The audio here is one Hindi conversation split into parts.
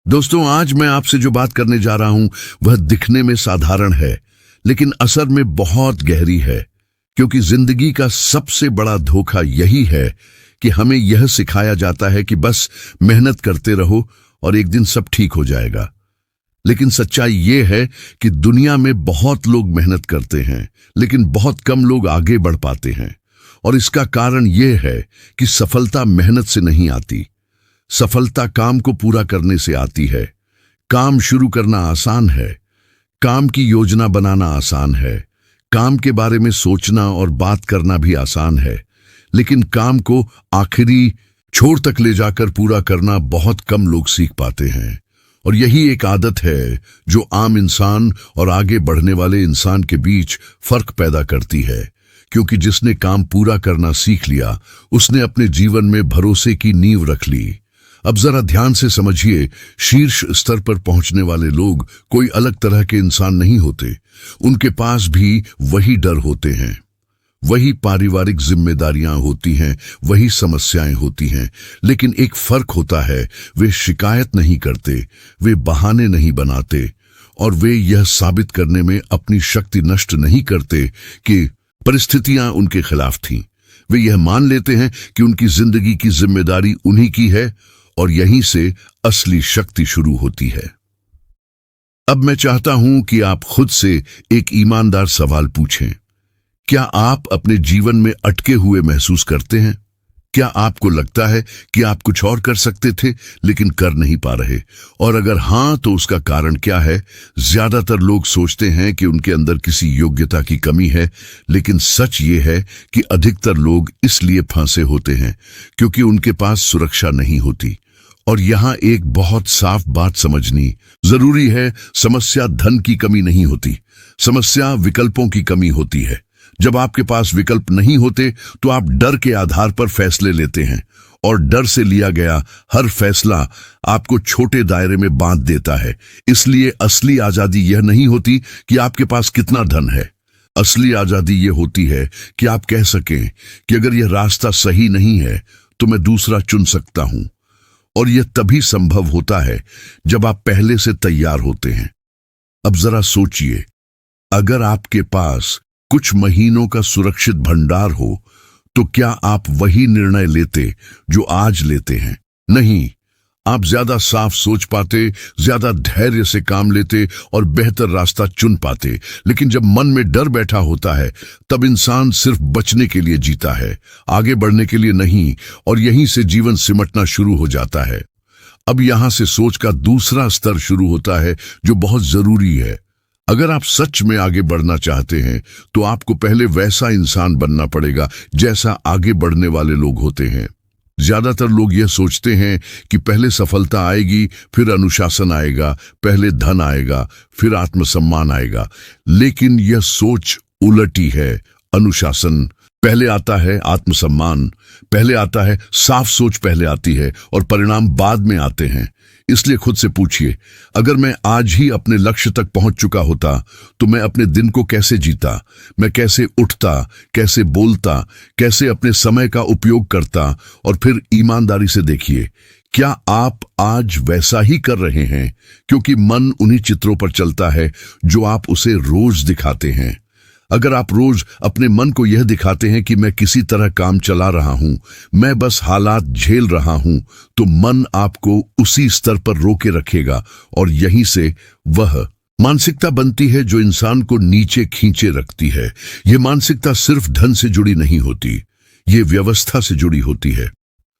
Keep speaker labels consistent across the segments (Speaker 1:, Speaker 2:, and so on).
Speaker 1: दोस्तों, आज मैं आपसे जो बात करने जा रहा हूं वह दिखने में साधारण है, लेकिन असर में बहुत गहरी है। क्योंकि जिंदगी का सबसे बड़ा धोखा यही है कि हमें यह सिखाया जाता है कि बस मेहनत करते रहो और एक दिन सब ठीक हो जाएगा। लेकिन सच्चाई ये है कि दुनिया में बहुत लोग मेहनत करते हैं, लेकिन बहुत कम लोग आगे बढ़ पाते हैं। और इसका कारण यह है कि सफलता मेहनत से नहीं आती। सफलता काम को पूरा करने से आती है। काम शुरू करना आसान है, काम की योजना बनाना आसान है, काम के बारे में सोचना और बात करना भी आसान है, लेकिन काम को आखिरी छोर तक ले जाकर पूरा करना बहुत कम लोग सीख पाते हैं। और यही एक आदत है जो आम इंसान और आगे बढ़ने वाले इंसान के बीच फर्क पैदा करती है। क्योंकि जिसने काम पूरा करना सीख लिया, उसने अपने जीवन में भरोसे की नींव रख ली। अब जरा ध्यान से समझिए, शीर्ष स्तर पर पहुंचने वाले लोग कोई अलग तरह के इंसान नहीं होते। उनके पास भी वही डर होते हैं, वही पारिवारिक जिम्मेदारियां होती हैं, वही समस्याएं होती हैं। लेकिन एक फर्क होता है, वे शिकायत नहीं करते, वे बहाने नहीं बनाते, और वे यह साबित करने में अपनी शक्ति नष्ट नहीं करते कि परिस्थितियां उनके खिलाफ थीं। वे यह मान लेते हैं कि उनकी जिंदगी की जिम्मेदारी उन्हीं की है, और यहीं से असली शक्ति शुरू होती है। अब मैं चाहता हूं कि आप खुद से एक ईमानदार सवाल पूछें। क्या आप अपने जीवन में अटके हुए महसूस करते हैं? क्या आपको लगता है कि आप कुछ और कर सकते थे लेकिन कर नहीं पा रहे? और अगर हां, तो उसका कारण क्या है? ज्यादातर लोग सोचते हैं कि उनके अंदर किसी योग्यता की कमी है, लेकिन सच ये है कि अधिकतर लोग इसलिए फंसे होते हैं क्योंकि उनके पास सुरक्षा नहीं होती। और यहां एक बहुत साफ बात समझनी जरूरी है। समस्या धन की कमी नहीं होती, समस्या विकल्पों की कमी होती है। जब आपके पास विकल्प नहीं होते तो आप डर के आधार पर फैसले लेते हैं, और डर से लिया गया हर फैसला आपको छोटे दायरे में बांध देता है। इसलिए असली आजादी यह नहीं होती कि आपके पास कितना धन है। असली आजादी यह होती है कि आप कह सकें कि अगर यह रास्ता सही नहीं है तो मैं दूसरा चुन सकता हूं। और यह तभी संभव होता है जब आप पहले से तैयार होते हैं। अब जरा सोचिए, अगर आपके पास कुछ महीनों का सुरक्षित भंडार हो, तो क्या आप वही निर्णय लेते जो आज लेते हैं? नहीं, आप ज्यादा साफ सोच पाते, ज्यादा धैर्य से काम लेते और बेहतर रास्ता चुन पाते। लेकिन जब मन में डर बैठा होता है, तब इंसान सिर्फ बचने के लिए जीता है, आगे बढ़ने के लिए नहीं। और यहीं से जीवन सिमटना शुरू हो जाता है। अब यहां से सोच का दूसरा स्तर शुरू होता है जो बहुत जरूरी है। अगर आप सच में आगे बढ़ना चाहते हैं, तो आपको पहले वैसा इंसान बनना पड़ेगा जैसा आगे बढ़ने वाले लोग होते हैं। ज्यादातर लोग यह सोचते हैं कि पहले सफलता आएगी, फिर अनुशासन आएगा, पहले धन आएगा, फिर आत्मसम्मान आएगा। लेकिन यह सोच उलटी है। अनुशासन पहले आता है, आत्मसम्मान पहले आता है, साफ सोच पहले आती है, और परिणाम बाद में आते हैं। इसलिए खुद से पूछिए, अगर मैं आज ही अपने लक्ष्य तक पहुंच चुका होता तो मैं अपने दिन को कैसे जीता? मैं कैसे उठता, कैसे बोलता, कैसे अपने समय का उपयोग करता? और फिर ईमानदारी से देखिए, क्या आप आज वैसा ही कर रहे हैं? क्योंकि मन उन्हीं चित्रों पर चलता है जो आप उसे रोज दिखाते हैं। अगर आप रोज अपने मन को यह दिखाते हैं कि मैं किसी तरह काम चला रहा हूं, मैं बस हालात झेल रहा हूं, तो मन आपको उसी स्तर पर रोके रखेगा। और यहीं से वह मानसिकता बनती है जो इंसान को नीचे खींचे रखती है। यह मानसिकता सिर्फ धन से जुड़ी नहीं होती, ये व्यवस्था से जुड़ी होती है।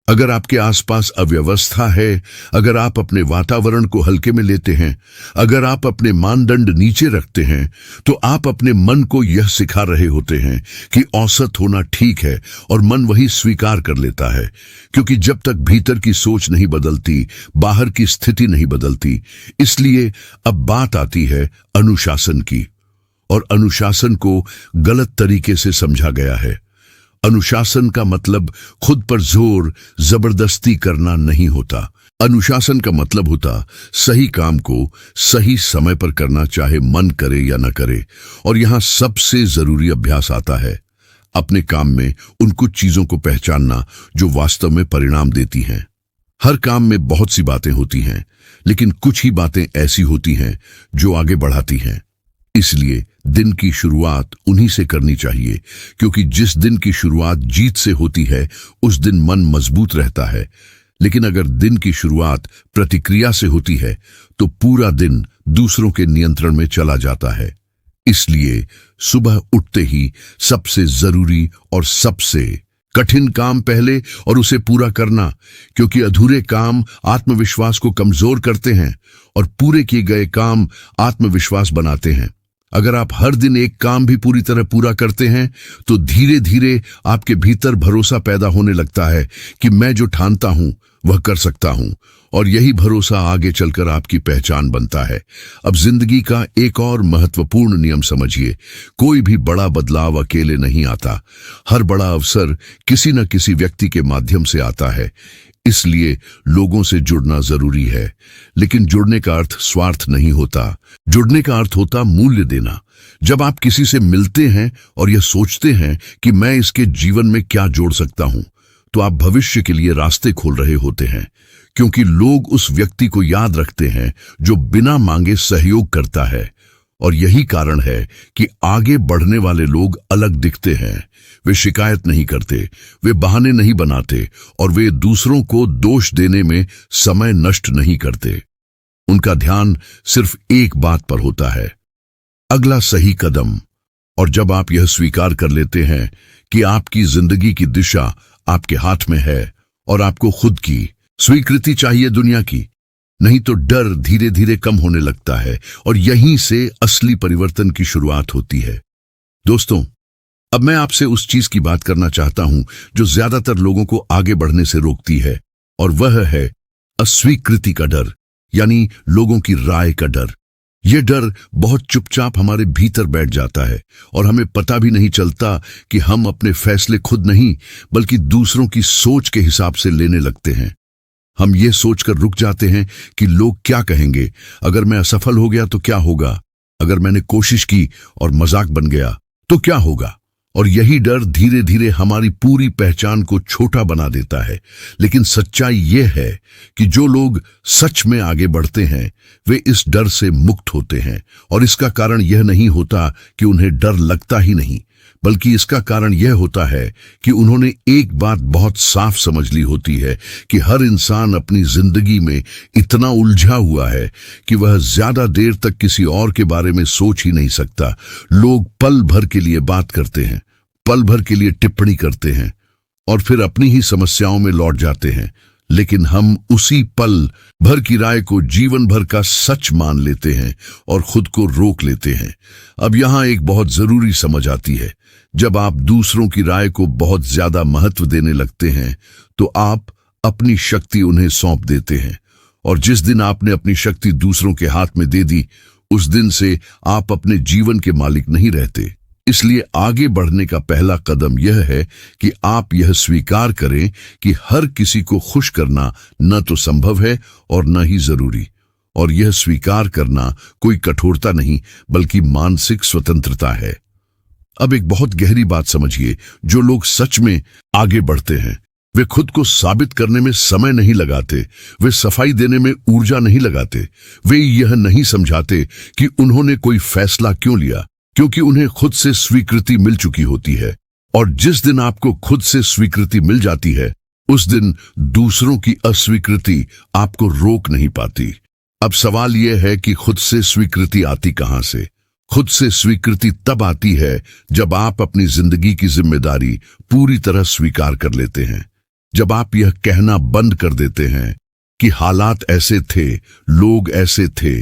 Speaker 1: अगर आपके आसपास अव्यवस्था है, अगर आप अपने वातावरण को हल्के में लेते हैं, अगर आप अपने मानदंड नीचे रखते हैं, तो आप अपने मन को यह सिखा रहे होते हैं कि औसत होना ठीक है, और मन वही स्वीकार कर लेता है। क्योंकि जब तक भीतर की सोच नहीं बदलती, बाहर की स्थिति नहीं बदलती। इसलिए अब बात आती है अनुशासन की, और अनुशासन को गलत तरीके से समझा गया है। अनुशासन का मतलब खुद पर जोर जबरदस्ती करना नहीं होता। अनुशासन का मतलब होता सही काम को सही समय पर करना, चाहे मन करे या न करे। और यहां सबसे जरूरी अभ्यास आता है, अपने काम में उन कुछ चीजों को पहचानना जो वास्तव में परिणाम देती हैं। हर काम में बहुत सी बातें होती हैं, लेकिन कुछ ही बातें ऐसी होती हैं जो आगे बढ़ाती हैं। इसलिए दिन की शुरुआत उन्हीं से करनी चाहिए, क्योंकि जिस दिन की शुरुआत जीत से होती है उस दिन मन मजबूत रहता है। लेकिन अगर दिन की शुरुआत प्रतिक्रिया से होती है तो पूरा दिन दूसरों के नियंत्रण में चला जाता है। इसलिए सुबह उठते ही सबसे जरूरी और सबसे कठिन काम पहले और उसे पूरा करना, क्योंकि अधूरे काम आत्मविश्वास को कमजोर करते हैं और पूरे किए गए काम आत्मविश्वास बनाते हैं। अगर आप हर दिन एक काम भी पूरी तरह पूरा करते हैं तो धीरे धीरे आपके भीतर भरोसा पैदा होने लगता है कि मैं जो ठानता हूं वह कर सकता हूं, और यही भरोसा आगे चलकर आपकी पहचान बनता है। अब जिंदगी का एक और महत्वपूर्ण नियम समझिए, कोई भी बड़ा बदलाव अकेले नहीं आता। हर बड़ा अवसर किसी न किसी व्यक्ति के माध्यम से आता है। इसलिए लोगों से जुड़ना जरूरी है, लेकिन जुड़ने का अर्थ स्वार्थ नहीं होता। जुड़ने का अर्थ होता मूल्य देना। जब आप किसी से मिलते हैं और यह सोचते हैं कि मैं इसके जीवन में क्या जोड़ सकता हूं, तो आप भविष्य के लिए रास्ते खोल रहे होते हैं, क्योंकि लोग उस व्यक्ति को याद रखते हैं जो बिना मांगे सहयोग करता है। और यही कारण है कि आगे बढ़ने वाले लोग अलग दिखते हैं। वे शिकायत नहीं करते, वे बहाने नहीं बनाते, और वे दूसरों को दोष देने में समय नष्ट नहीं करते। उनका ध्यान सिर्फ एक बात पर होता है, अगला सही कदम। और जब आप यह स्वीकार कर लेते हैं कि आपकी जिंदगी की दिशा आपके हाथ में है और आपको खुद की स्वीकृति चाहिए दुनिया की, नहीं तो डर धीरे धीरे कम होने लगता है, और यहीं से असली परिवर्तन की शुरुआत होती है। दोस्तों, अब मैं आपसे उस चीज की बात करना चाहता हूं जो ज्यादातर लोगों को आगे बढ़ने से रोकती है, और वह है अस्वीकृति का डर, यानी लोगों की राय का डर। यह डर बहुत चुपचाप हमारे भीतर बैठ जाता है और हमें पता भी नहीं चलता कि हम अपने फैसले खुद नहीं बल्कि दूसरों की सोच के हिसाब से लेने लगते हैं। हम ये सोचकर रुक जाते हैं कि लोग क्या कहेंगे, अगर मैं असफल हो गया तो क्या होगा, अगर मैंने कोशिश की और मजाक बन गया तो क्या होगा। और यही डर धीरे धीरे हमारी पूरी पहचान को छोटा बना देता है। लेकिन सच्चाई यह है कि जो लोग सच में आगे बढ़ते हैं वे इस डर से मुक्त होते हैं, और इसका कारण यह नहीं होता कि उन्हें डर लगता ही नहीं, बल्कि इसका कारण यह होता है कि उन्होंने एक बात बहुत साफ समझ ली होती है कि हर इंसान अपनी जिंदगी में इतना उलझा हुआ है कि वह ज्यादा देर तक किसी और के बारे में सोच ही नहीं सकता। लोग पल भर के लिए बात करते हैं, पल भर के लिए टिप्पणी करते हैं और फिर अपनी ही समस्याओं में लौट जाते हैं। लेकिन हम उसी पल भर की राय को जीवन भर का सच मान लेते हैं और खुद को रोक लेते हैं। अब यहाँ एक बहुत जरूरी समझ आती है, जब आप दूसरों की राय को बहुत ज्यादा महत्व देने लगते हैं तो आप अपनी शक्ति उन्हें सौंप देते हैं, और जिस दिन आपने अपनी शक्ति दूसरों के हाथ में दे दी उस दिन से आप अपने जीवन के मालिक नहीं रहते। इसलिए आगे बढ़ने का पहला कदम यह है कि आप यह स्वीकार करें कि हर किसी को खुश करना न तो संभव है और न ही जरूरी, और यह स्वीकार करना कोई कठोरता नहीं बल्कि मानसिक स्वतंत्रता है। अब एक बहुत गहरी बात समझिए, जो लोग सच में आगे बढ़ते हैं वे खुद को साबित करने में समय नहीं लगाते, वे सफाई देने में ऊर्जा नहीं लगाते, वे यह नहीं समझाते कि उन्होंने कोई फैसला क्यों लिया, क्योंकि उन्हें खुद से स्वीकृति मिल चुकी होती है। और जिस दिन आपको खुद से स्वीकृति मिल जाती है उस दिन दूसरों की अस्वीकृति आपको रोक नहीं पाती। अब सवाल यह है कि खुद से स्वीकृति आती कहां से? खुद से स्वीकृति तब आती है जब आप अपनी जिंदगी की जिम्मेदारी पूरी तरह स्वीकार कर लेते हैं, जब आप यह कहना बंद कर देते हैं कि हालात ऐसे थे, लोग ऐसे थे,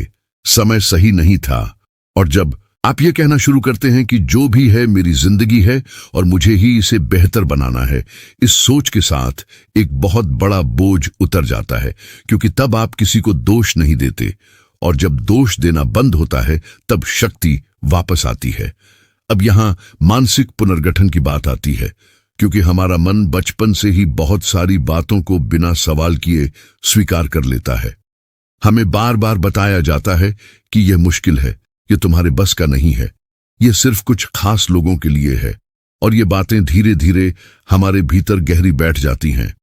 Speaker 1: समय सही नहीं था, और जब आप ये कहना शुरू करते हैं कि जो भी है मेरी जिंदगी है और मुझे ही इसे बेहतर बनाना है। इस सोच के साथ एक बहुत बड़ा बोझ उतर जाता है, क्योंकि तब आप किसी को दोष नहीं देते, और जब दोष देना बंद होता है तब शक्ति वापस आती है। अब यहाँ मानसिक पुनर्गठन की बात आती है, क्योंकि हमारा मन बचपन से ही बहुत सारी बातों को बिना सवाल किए स्वीकार कर लेता है। हमें बार बार बताया जाता है कि यह मुश्किल है, ये तुम्हारे बस का नहीं है, ये सिर्फ कुछ खास लोगों के लिए है, और ये बातें धीरे धीरे हमारे भीतर गहरी बैठ जाती हैं।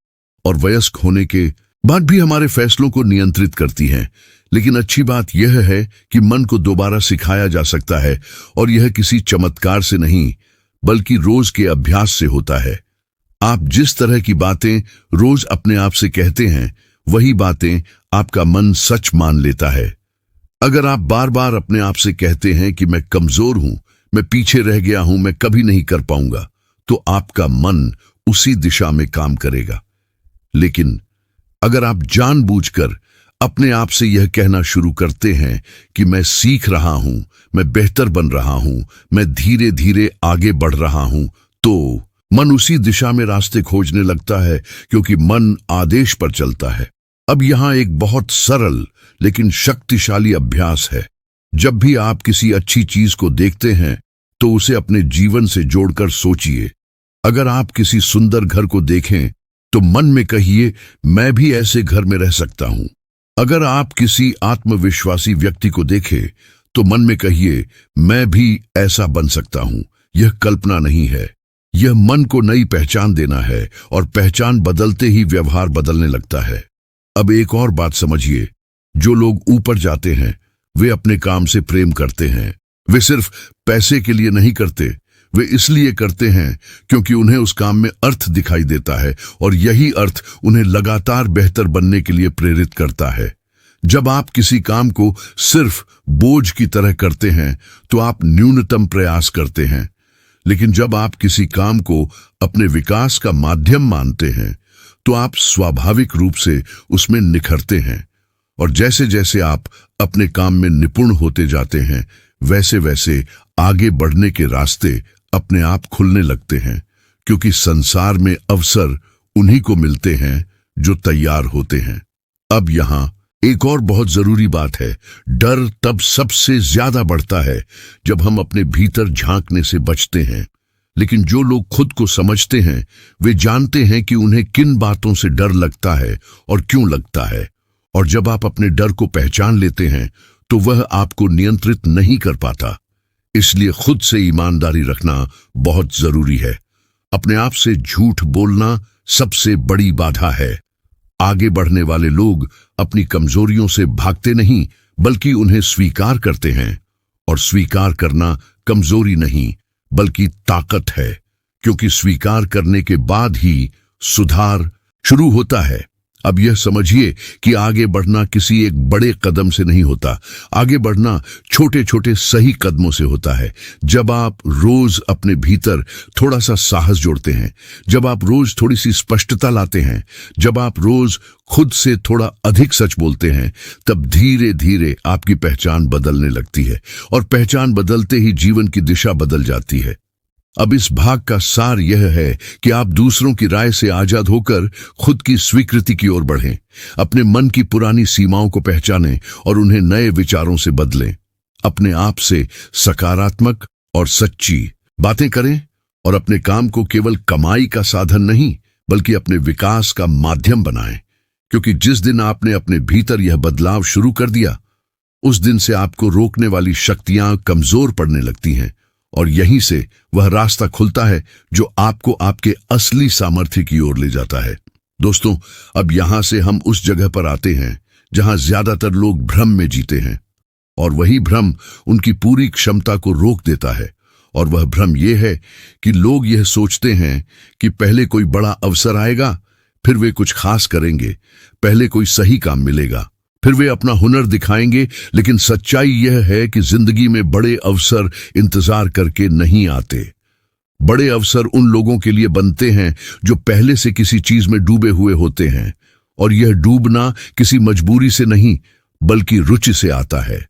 Speaker 1: और वयस्क होने के बात भी हमारे फैसलों को नियंत्रित करती है, लेकिन अच्छी बात यह है कि मन को दोबारा सिखाया जा सकता है, और यह किसी चमत्कार से नहीं बल्कि रोज के अभ्यास से होता है। आप जिस तरह की बातें रोज अपने आप से कहते हैं, वही बातें आपका मन सच मान लेता है। अगर आप बार बार अपने आप से कहते हैं कि मैं कमजोर हूं, मैं पीछे रह गया हूं, मैं कभी नहीं कर पाऊंगा, तो आपका मन उसी दिशा में काम करेगा। लेकिन अगर आप जानबूझकर अपने आप से यह कहना शुरू करते हैं कि मैं सीख रहा हूं, मैं बेहतर बन रहा हूं, मैं धीरे धीरे आगे बढ़ रहा हूं, तो मन उसी दिशा में रास्ते खोजने लगता है, क्योंकि मन आदेश पर चलता है। अब यहां एक बहुत सरल लेकिन शक्तिशाली अभ्यास है। जब भी आप किसी अच्छी चीज को देखते हैं, तो उसे अपने जीवन से जोड़कर सोचिए। अगर आप किसी सुंदर घर को देखें, तो मन में कहिए, मैं भी ऐसे घर में रह सकता हूं। अगर आप किसी आत्मविश्वासी व्यक्ति को देखें, तो मन में कहिए, मैं भी ऐसा बन सकता हूं। यह कल्पना नहीं है, यह मन को नई पहचान देना है, और पहचान बदलते ही व्यवहार बदलने लगता है। अब एक और बात समझिए, जो लोग ऊपर जाते हैं, वे अपने काम से प्रेम करते हैं। वे सिर्फ पैसे के लिए नहीं करते, वे इसलिए करते हैं क्योंकि उन्हें उस काम में अर्थ दिखाई देता है, और यही अर्थ उन्हें लगातार बेहतर बनने के लिए प्रेरित करता है। जब आप किसी काम को सिर्फ बोझ की तरह करते हैं, तो आप न्यूनतम प्रयास करते हैं। लेकिन जब आप किसी काम को अपने विकास का माध्यम मानते हैं, तो आप स्वाभाविक रूप से उसमें निखरते हैं। और जैसे जैसे आप अपने काम में निपुण होते जाते हैं, वैसे वैसे आगे बढ़ने के रास्ते अपने आप खुलने लगते हैं, क्योंकि संसार में अवसर उन्हीं को मिलते हैं जो तैयार होते हैं। अब यहां एक और बहुत जरूरी बात है, डर तब सबसे ज्यादा बढ़ता है जब हम अपने भीतर झांकने से बचते हैं। लेकिन जो लोग खुद को समझते हैं, वे जानते हैं कि उन्हें किन बातों से डर लगता है और क्यों लगता है। और जब आप अपने डर को पहचान लेते हैं, तो वह आपको नियंत्रित नहीं कर पाता। इसलिए खुद से ईमानदारी रखना बहुत जरूरी है। अपने आप से झूठ बोलना सबसे बड़ी बाधा है। आगे बढ़ने वाले लोग अपनी कमजोरियों से भागते नहीं, बल्कि उन्हें स्वीकार करते हैं। और स्वीकार करना कमजोरी नहीं, बल्कि ताकत है, क्योंकि स्वीकार करने के बाद ही सुधार शुरू होता है। अब यह समझिए कि आगे बढ़ना किसी एक बड़े कदम से नहीं होता। आगे बढ़ना छोटे छोटे सही कदमों से होता है। जब आप रोज अपने भीतर थोड़ा सा साहस जोड़ते हैं, जब आप रोज थोड़ी सी स्पष्टता लाते हैं, जब आप रोज खुद से थोड़ा अधिक सच बोलते हैं, तब धीरे धीरे आपकी पहचान बदलने लगती है। और पहचान बदलते ही जीवन की दिशा बदल जाती है। अब इस भाग का सार यह है कि आप दूसरों की राय से आजाद होकर खुद की स्वीकृति की ओर बढ़ें। अपने मन की पुरानी सीमाओं को पहचानें और उन्हें नए विचारों से बदलें। अपने आप से सकारात्मक और सच्ची बातें करें, और अपने काम को केवल कमाई का साधन नहीं, बल्कि अपने विकास का माध्यम बनाएं। क्योंकि जिस दिन आपने अपने भीतर यह बदलाव शुरू कर दिया, उस दिन से आपको रोकने वाली शक्तियां कमजोर पड़ने लगती हैं, और यहीं से वह रास्ता खुलता है जो आपको आपके असली सामर्थ्य की ओर ले जाता है। दोस्तों, अब यहां से हम उस जगह पर आते हैं जहां ज्यादातर लोग भ्रम में जीते हैं, और वही भ्रम उनकी पूरी क्षमता को रोक देता है। और वह भ्रम यह है कि लोग यह सोचते हैं कि पहले कोई बड़ा अवसर आएगा, फिर वे कुछ खास करेंगे, पहले कोई सही काम मिलेगा, फिर वे अपना हुनर दिखाएंगे। लेकिन सच्चाई यह है कि जिंदगी में बड़े अवसर इंतजार करके नहीं आते। बड़े अवसर उन लोगों के लिए बनते हैं जो पहले से किसी चीज में डूबे हुए होते हैं, और यह डूबना किसी मजबूरी से नहीं, बल्कि रुचि से आता है।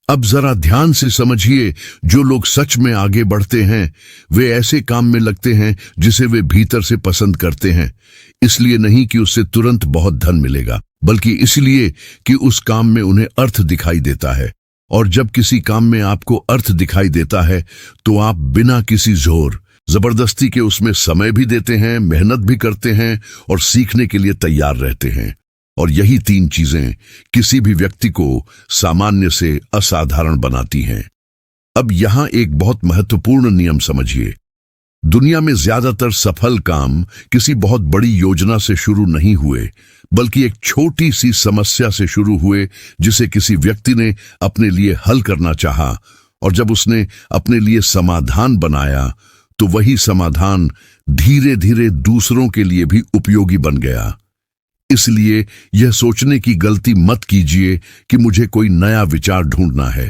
Speaker 1: अब जरा ध्यान से समझिए, जो लोग सच में आगे बढ़ते हैं, वे ऐसे काम में लगते हैं जिसे वे भीतर से पसंद करते हैं। इसलिए नहीं कि उससे तुरंत बहुत धन मिलेगा, बल्कि इसलिए कि उस काम में उन्हें अर्थ दिखाई देता है। और जब किसी काम में आपको अर्थ दिखाई देता है, तो आप बिना किसी जोर जबरदस्ती के उसमें समय भी देते हैं, मेहनत भी करते हैं, और सीखने के लिए तैयार रहते हैं। और यही तीन चीजें किसी भी व्यक्ति को सामान्य से असाधारण बनाती हैं। अब यहां एक बहुत महत्वपूर्ण नियम समझिए। दुनिया में ज्यादातर सफल काम किसी बहुत बड़ी योजना से शुरू नहीं हुए, बल्कि एक छोटी सी समस्या से शुरू हुए जिसे किसी व्यक्ति ने अपने लिए हल करना चाहा, और जब उसने अपने लिए समाधान बनाया तो वही समाधान धीरे धीरे दूसरों के लिए भी उपयोगी बन गया। इसलिए यह सोचने की गलती मत कीजिए कि मुझे कोई नया विचार ढूंढना है।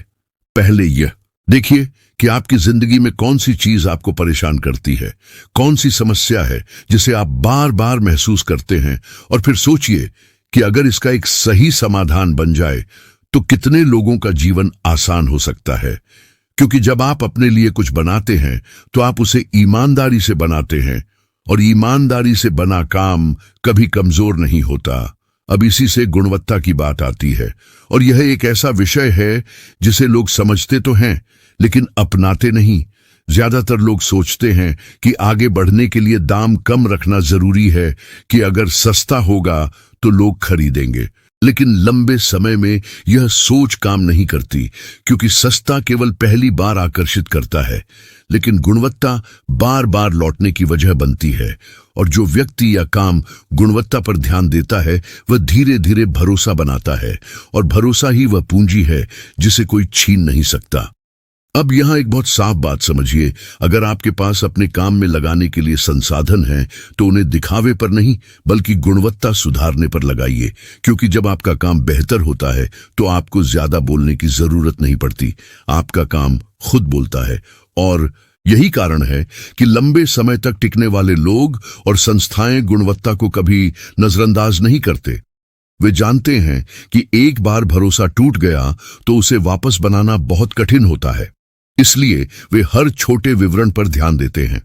Speaker 1: पहले यह देखिए कि आपकी जिंदगी में कौन सी चीज आपको परेशान करती है, कौन सी समस्या है जिसे आप बार बार महसूस करते हैं, और फिर सोचिए कि अगर इसका एक सही समाधान बन जाए तो कितने लोगों का जीवन आसान हो सकता है। क्योंकि जब आप अपने लिए कुछ बनाते हैं तो आप उसे ईमानदारी से बनाते हैं, और ईमानदारी से बना काम कभी कमजोर नहीं होता। अब इसी से गुणवत्ता की बात आती है, और यह एक ऐसा विषय है जिसे लोग समझते तो हैं लेकिन अपनाते नहीं। ज्यादातर लोग सोचते हैं कि आगे बढ़ने के लिए दाम कम रखना जरूरी है, कि अगर सस्ता होगा तो लोग खरीदेंगे। लेकिन लंबे समय में यह सोच काम नहीं करती, क्योंकि सस्ता केवल पहली बार आकर्षित करता है, लेकिन गुणवत्ता बार बार लौटने की वजह बनती है। और जो व्यक्ति या काम गुणवत्ता पर ध्यान देता है वह धीरे धीरे भरोसा बनाता है, और भरोसा ही वह पूंजी है जिसे कोई छीन नहीं सकता। अब यहाँ एक बहुत साफ बात समझिए, अगर आपके पास अपने काम में लगाने के लिए संसाधन हैं तो उन्हें दिखावे पर नहीं बल्कि गुणवत्ता सुधारने पर लगाइए। क्योंकि जब आपका काम बेहतर होता है तो आपको ज्यादा बोलने की जरूरत नहीं पड़ती, आपका काम खुद बोलता है। और यही कारण है कि लंबे समय तक टिकने वाले लोग और संस्थाएं गुणवत्ता को कभी नजरअंदाज नहीं करते। वे जानते हैं कि एक बार भरोसा टूट गया तो उसे वापस बनाना बहुत कठिन होता है, इसलिए वे हर छोटे विवरण पर ध्यान देते हैं।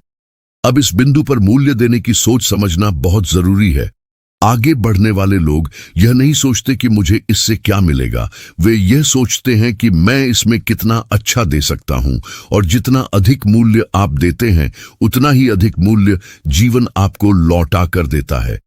Speaker 1: अब इस बिंदु पर मूल्य देने की सोच समझना बहुत जरूरी है। आगे बढ़ने वाले लोग यह नहीं सोचते कि मुझे इससे क्या मिलेगा, वे यह सोचते हैं कि मैं इसमें कितना अच्छा दे सकता हूं। और जितना अधिक मूल्य आप देते हैं उतना ही अधिक मूल्य जीवन आपको लौटा कर देता है।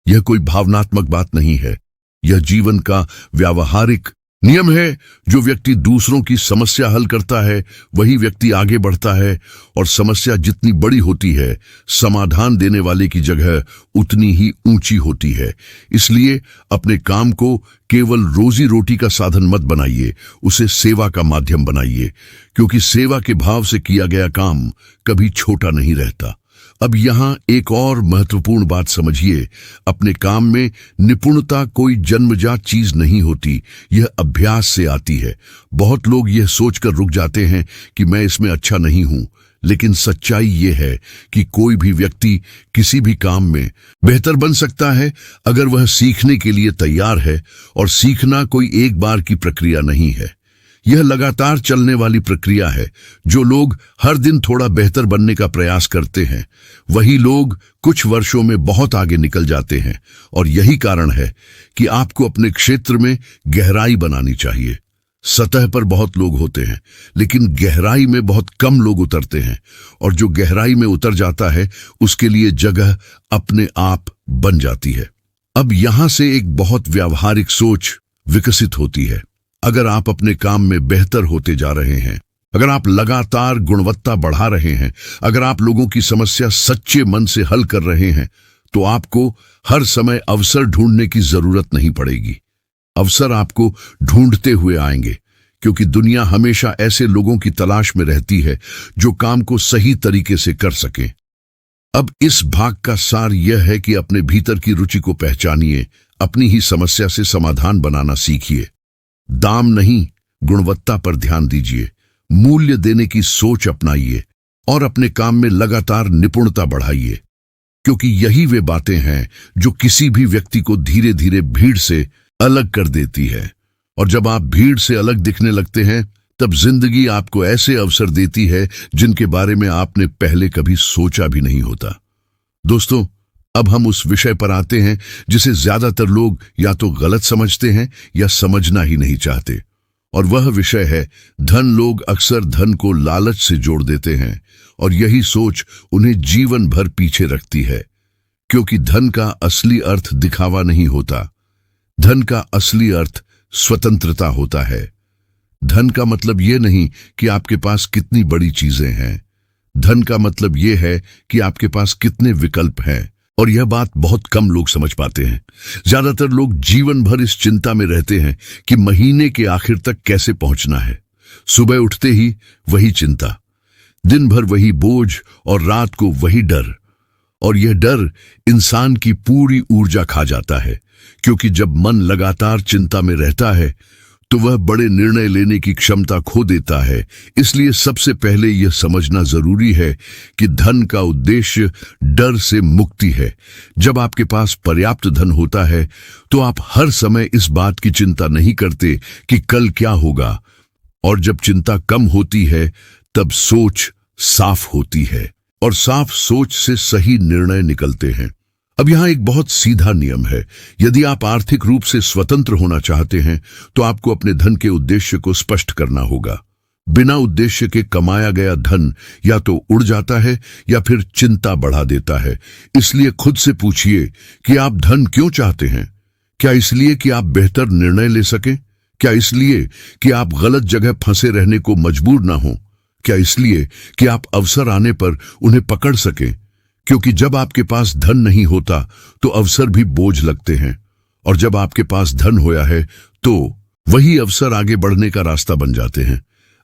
Speaker 1: यह कोई भावनात्मक बात नहीं है, यह जीवन का व्यावहारिक नियम है। जो व्यक्ति दूसरों की समस्या हल करता है वही व्यक्ति आगे बढ़ता है, और समस्या जितनी बड़ी होती है समाधान देने वाले की जगह उतनी ही ऊंची होती है। इसलिए अपने काम को केवल रोजी रोटी का साधन मत बनाइए, उसे सेवा का माध्यम बनाइए, क्योंकि सेवा के भाव से किया गया काम कभी छोटा नहीं रहता। अब यहाँ एक और महत्वपूर्ण बात समझिए, अपने काम में निपुणता कोई जन्मजात चीज नहीं होती, यह अभ्यास से आती है। बहुत लोग यह सोचकर रुक जाते हैं कि मैं इसमें अच्छा नहीं हूं, लेकिन सच्चाई यह है कि कोई भी व्यक्ति किसी भी काम में बेहतर बन सकता है अगर वह सीखने के लिए तैयार है। और सीखना कोई एक बार की प्रक्रिया नहीं है, यह लगातार चलने वाली प्रक्रिया है। जो लोग हर दिन थोड़ा बेहतर बनने का प्रयास करते हैं वही लोग कुछ वर्षों में बहुत आगे निकल जाते हैं। और यही कारण है कि आपको अपने क्षेत्र में गहराई बनानी चाहिए। सतह पर बहुत लोग होते हैं लेकिन गहराई में बहुत कम लोग उतरते हैं, और जो गहराई में उतर जाता है उसके लिए जगह अपने आप बन जाती है। अब यहां से एक बहुत व्यावहारिक सोच विकसित होती है। अगर आप अपने काम में बेहतर होते जा रहे हैं, अगर आप लगातार गुणवत्ता बढ़ा रहे हैं, अगर आप लोगों की समस्या सच्चे मन से हल कर रहे हैं, तो आपको हर समय अवसर ढूंढने की जरूरत नहीं पड़ेगी। अवसर आपको ढूंढते हुए आएंगे, क्योंकि दुनिया हमेशा ऐसे लोगों की तलाश में रहती है जो काम को सही तरीके से कर सकें। अब इस भाग का सार यह है कि अपने भीतर की रुचि को पहचानिए, अपनी ही समस्या से समाधान बनाना सीखिए। दाम नहीं, गुणवत्ता पर ध्यान दीजिए, मूल्य देने की सोच अपनाइए, और अपने काम में लगातार निपुणता बढ़ाइए। क्योंकि यही वे बातें हैं जो किसी भी व्यक्ति को धीरे धीरे भीड़ से अलग कर देती है। और जब आप भीड़ से अलग दिखने लगते हैं तब जिंदगी आपको ऐसे अवसर देती है जिनके बारे में आपने पहले कभी सोचा भी नहीं होता। दोस्तों, अब हम उस विषय पर आते हैं जिसे ज्यादातर लोग या तो गलत समझते हैं या समझना ही नहीं चाहते, और वह विषय है धन। लोग अक्सर धन को लालच से जोड़ देते हैं, और यही सोच उन्हें जीवन भर पीछे रखती है। क्योंकि धन का असली अर्थ दिखावा नहीं होता, धन का असली अर्थ स्वतंत्रता होता है। धन का मतलब यह नहीं कि आपके पास कितनी बड़ी चीजें हैं, धन का मतलब यह है कि आपके पास कितने विकल्प हैं, और यह बात बहुत कम लोग समझ पाते हैं। ज्यादातर लोग जीवन भर इस चिंता में रहते हैं कि महीने के आखिर तक कैसे पहुंचना है। सुबह उठते ही वही चिंता, दिन भर वही बोझ और रात को वही डर। और यह डर इंसान की पूरी ऊर्जा खा जाता है, क्योंकि जब मन लगातार चिंता में रहता है तो वह बड़े निर्णय लेने की क्षमता खो देता है। इसलिए सबसे पहले यह समझना जरूरी है कि धन का उद्देश्य डर से मुक्ति है। जब आपके पास पर्याप्त धन होता है तो आप हर समय इस बात की चिंता नहीं करते कि कल क्या होगा, और जब चिंता कम होती है तब सोच साफ होती है, और साफ सोच से सही निर्णय निकलते हैं। अब यहाँ एक बहुत सीधा नियम है। यदि आप आर्थिक रूप से स्वतंत्र होना चाहते हैं तो आपको अपने धन के उद्देश्य को स्पष्ट करना होगा। बिना उद्देश्य के कमाया गया धन या तो उड़ जाता है या फिर चिंता बढ़ा देता है। इसलिए खुद से पूछिए कि आप धन क्यों चाहते हैं। क्या इसलिए कि आप बेहतर निर्णय ले सकें? क्या इसलिए कि आप गलत जगह फंसे रहने को मजबूर ना हो? क्या इसलिए कि आप अवसर आने पर उन्हें पकड़ सकें? क्योंकि जब आपके पास धन नहीं होता तो अवसर भी बोझ लगते हैं, और जब आपके पास धन होया है तो वही अवसर आगे बढ़ने का रास्ता बन जाते हैं।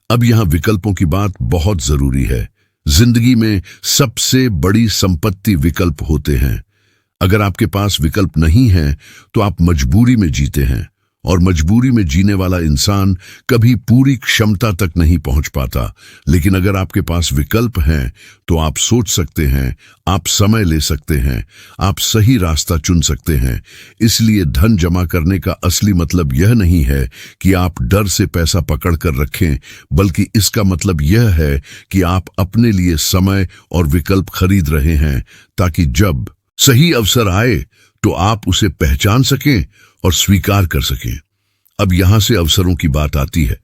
Speaker 1: अब यहाँ विकल्पों की बात बहुत जरूरी है। जिंदगी में सबसे बड़ी संपत्ति विकल्प होते हैं। अगर आपके पास विकल्प नहीं है तो आप मजबूरी में जीते हैं, और मजबूरी में जीने वाला इंसान कभी पूरी क्षमता तक नहीं पहुंच पाता। लेकिन अगर आपके पास विकल्प हैं तो आप सोच सकते हैं, आप समय ले सकते हैं, आप सही रास्ता चुन सकते हैं। इसलिए धन जमा करने का असली मतलब यह नहीं है कि आप डर से पैसा पकड़ कर रखें, बल्कि इसका मतलब यह है कि आप अपने लिए समय और विकल्प खरीद रहे हैं, ताकि जब सही अवसर आए तो आप उसे पहचान सकें और स्वीकार कर सकें। अब यहां से अवसरों की बात आती है।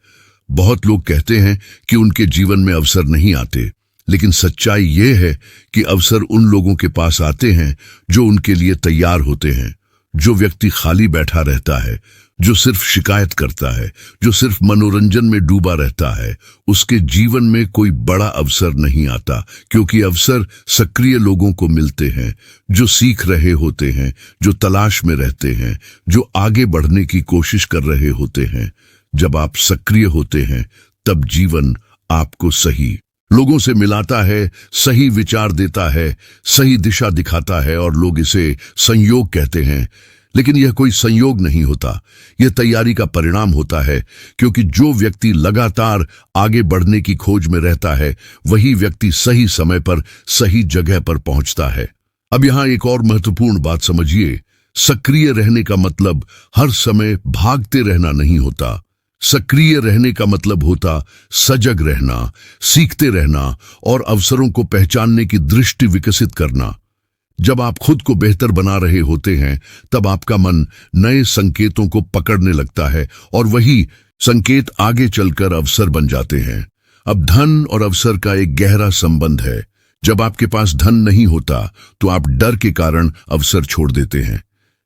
Speaker 1: बहुत लोग कहते हैं कि उनके जीवन में अवसर नहीं आते, लेकिन सच्चाई यह है कि अवसर उन लोगों के पास आते हैं जो उनके लिए तैयार होते हैं। जो व्यक्ति खाली बैठा रहता है, जो सिर्फ शिकायत करता है, जो सिर्फ मनोरंजन में डूबा रहता है, उसके जीवन में कोई बड़ा अवसर नहीं आता, क्योंकि अवसर सक्रिय लोगों को मिलते हैं, जो सीख रहे होते हैं, जो तलाश में रहते हैं, जो आगे बढ़ने की कोशिश कर रहे होते हैं। जब आप सक्रिय होते हैं तब जीवन आपको सही लोगों से मिलाता है, सही विचार देता है, सही दिशा दिखाता है, और लोग इसे संयोग कहते हैं। लेकिन यह कोई संयोग नहीं होता, यह तैयारी का परिणाम होता है, क्योंकि जो व्यक्ति लगातार आगे बढ़ने की खोज में रहता है वही व्यक्ति सही समय पर सही जगह पर पहुंचता है। अब यहां एक और महत्वपूर्ण बात समझिए। सक्रिय रहने का मतलब हर समय भागते रहना नहीं होता। सक्रिय रहने का मतलब होता सजग रहना, सीखते रहना और अवसरों को पहचानने की दृष्टि विकसित करना। जब आप खुद को बेहतर बना रहे होते हैं तब आपका मन नए संकेतों को पकड़ने लगता है, और वही संकेत आगे चलकर अवसर बन जाते हैं। अब धन और अवसर का एक गहरा संबंध है। जब आपके पास धन नहीं होता तो आप डर के कारण अवसर छोड़ देते हैं,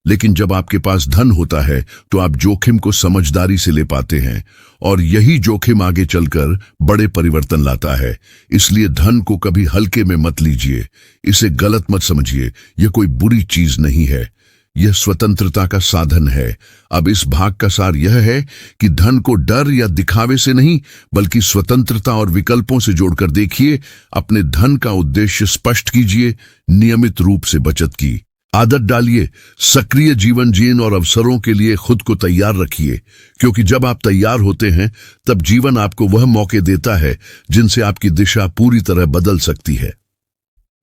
Speaker 1: लेकिन जब आपके पास धन होता है तो आप जोखिम को समझदारी से ले पाते हैं, और यही जोखिम आगे चलकर बड़े परिवर्तन लाता है। इसलिए धन को कभी हल्के में मत लीजिए, इसे गलत मत समझिए। यह कोई बुरी चीज नहीं है, यह स्वतंत्रता का साधन है। अब इस भाग का सार यह है कि धन को डर या दिखावे से नहीं, बल्कि स्वतंत्रता और विकल्पों से जोड़कर देखिए। अपने धन का उद्देश्य स्पष्ट कीजिए, नियमित रूप से बचत की आदत डालिए, सक्रिय जीवन जीन और अवसरों के लिए खुद को तैयार रखिए, क्योंकि जब आप तैयार होते हैं तब जीवन आपको वह मौके देता है जिनसे आपकी दिशा पूरी तरह बदल सकती है।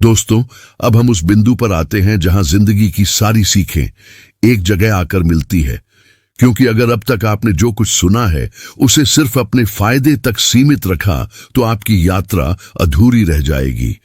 Speaker 1: दोस्तों, अब हम उस बिंदु पर आते हैं जहां जिंदगी की सारी सीखें एक जगह आकर मिलती है, क्योंकि अगर अब तक आपने जो कुछ सुना है उसे सिर्फ अपने फायदे तक सीमित रखा तो आपकी यात्रा अधूरी रह जाएगी।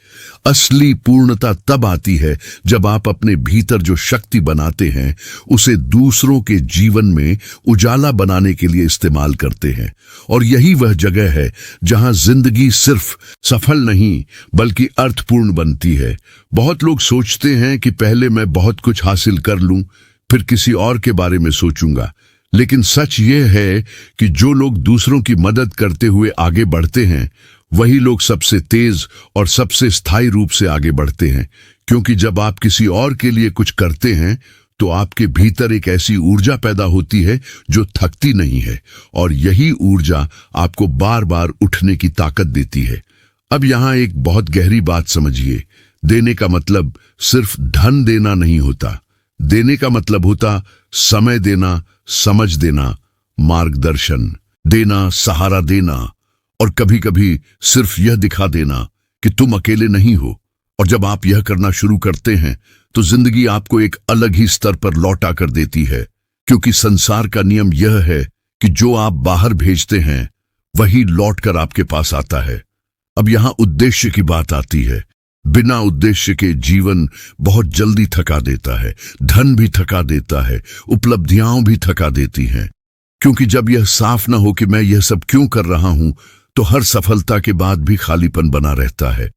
Speaker 1: असली पूर्णता तब आती है जब आप अपने भीतर जो शक्ति बनाते हैं उसे दूसरों के जीवन में उजाला बनाने के लिए इस्तेमाल करते हैं, और यही वह जगह है जहां जिंदगी सिर्फ सफल नहीं बल्कि अर्थपूर्ण बनती है। बहुत लोग सोचते हैं कि पहले मैं बहुत कुछ हासिल कर लूं, फिर किसी और के बारे में सोचूंगा, लेकिन सच ये है कि जो लोग दूसरों की मदद करते हुए आगे बढ़ते हैं वही लोग सबसे तेज और सबसे स्थायी रूप से आगे बढ़ते हैं, क्योंकि जब आप किसी और के लिए कुछ करते हैं तो आपके भीतर एक ऐसी ऊर्जा पैदा होती है जो थकती नहीं है, और यही ऊर्जा आपको बार बार उठने की ताकत देती है। अब यहाँ एक बहुत गहरी बात समझिए। देने का मतलब सिर्फ धन देना नहीं होता। देने का मतलब होता समय देना, समझ देना, मार्गदर्शन देना, सहारा देना, और कभी कभी सिर्फ यह दिखा देना कि तुम अकेले नहीं हो। और जब आप यह करना शुरू करते हैं तो जिंदगी आपको एक अलग ही स्तर पर लौटा कर देती है, क्योंकि संसार का नियम यह है कि जो आप बाहर भेजते हैं वही लौट कर आपके पास आता है। अब यहां उद्देश्य की बात आती है। बिना उद्देश्य के जीवन बहुत जल्दी थका देता है, धन भी थका देता है, उपलब्धियां भी थका देती हैं। क्योंकि जब यह साफ ना हो कि मैं यह सब क्यों कर रहा हूं, तो हर सफलता के बाद भी खालीपन बना रहता है।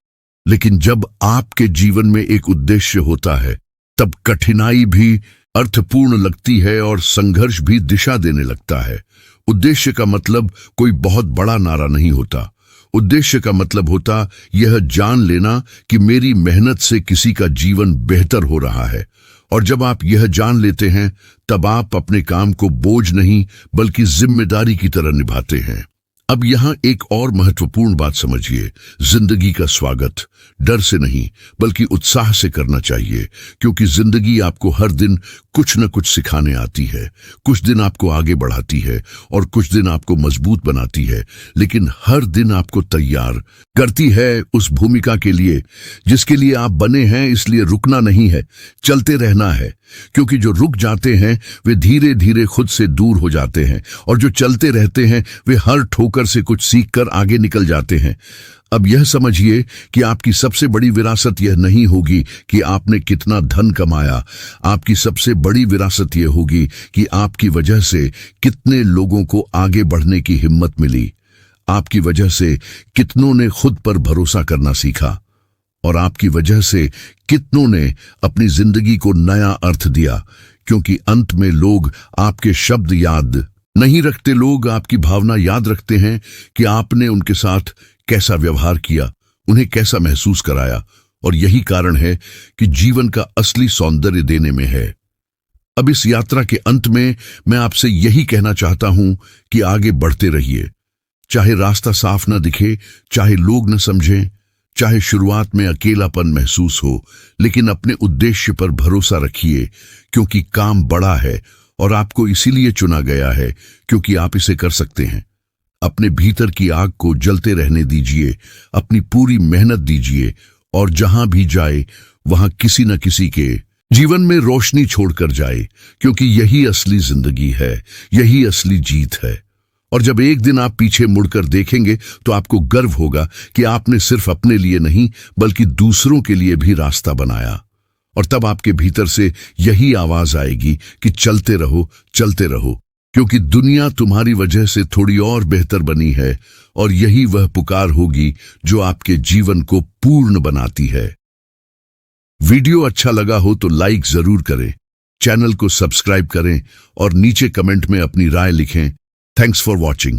Speaker 1: लेकिन जब आपके जीवन में एक उद्देश्य होता है, तब कठिनाई भी अर्थपूर्ण लगती है और संघर्ष भी दिशा देने लगता है। उद्देश्य का मतलब कोई बहुत बड़ा नारा नहीं होता। उद्देश्य का मतलब होता यह जान लेना कि मेरी मेहनत से किसी का जीवन बेहतर हो रहा है। और जब आप यह जान लेते हैं, तब आप अपने काम को बोझ नहीं बल्कि जिम्मेदारी की तरह निभाते हैं। अब यहाँ एक और महत्वपूर्ण बात समझिए। जिंदगी का स्वागत डर से नहीं बल्कि उत्साह से करना चाहिए, क्योंकि जिंदगी आपको हर दिन कुछ न कुछ सिखाने आती है। कुछ दिन आपको आगे बढ़ाती है और कुछ दिन आपको मजबूत बनाती है, लेकिन हर दिन आपको तैयार करती है उस भूमिका के लिए जिसके लिए आप बने हैं। इसलिए रुकना नहीं है, चलते रहना है, क्योंकि जो रुक जाते हैं वे धीरे धीरे खुद से दूर हो जाते हैं, और जो चलते रहते हैं वे हर ठोकर से कुछ सीखकर आगे निकल जाते हैं। अब यह समझिए कि आपकी सबसे बड़ी विरासत यह नहीं होगी कि आपने कितना धन कमाया। आपकी सबसे बड़ी विरासत यह होगी कि आपकी वजह से कितने लोगों को आगे बढ़ने की हिम्मत मिली। आपकी वजह से कितनों ने खुद पर भरोसा करना सीखा, और आपकी वजह से कितनों ने अपनी जिंदगी को नया अर्थ दिया। क्योंकि अंत में लोग आपके शब्द याद नहीं रखते, लोग आपकी भावना याद रखते हैं कि आपने उनके साथ कैसा व्यवहार किया, उन्हें कैसा महसूस कराया। और यही कारण है कि जीवन का असली सौंदर्य देने में है। अब इस यात्रा के अंत में मैं आपसे यही कहना चाहता हूं कि आगे बढ़ते रहिए। चाहे रास्ता साफ न दिखे, चाहे लोग न समझें, चाहे शुरुआत में अकेलापन महसूस हो, लेकिन अपने उद्देश्य पर भरोसा रखिए, क्योंकि काम बड़ा है और आपको इसीलिए चुना गया है क्योंकि आप इसे कर सकते हैं। अपने भीतर की आग को जलते रहने दीजिए, अपनी पूरी मेहनत दीजिए, और जहां भी जाए वहां किसी न किसी के जीवन में रोशनी छोड़कर जाए, क्योंकि यही असली जिंदगी है, यही असली जीत है। और जब एक दिन आप पीछे मुड़कर देखेंगे तो आपको गर्व होगा कि आपने सिर्फ अपने लिए नहीं बल्कि दूसरों के लिए भी रास्ता बनाया। और तब आपके भीतर से यही आवाज आएगी कि चलते रहो, चलते रहो, क्योंकि दुनिया तुम्हारी वजह से थोड़ी और बेहतर बनी है, और यही वह पुकार होगी जो आपके जीवन को पूर्ण बनाती है। वीडियो अच्छा लगा हो तो लाइक जरूर करें, चैनल को सब्सक्राइब करें और नीचे कमेंट में अपनी राय लिखें। Thanks for watching.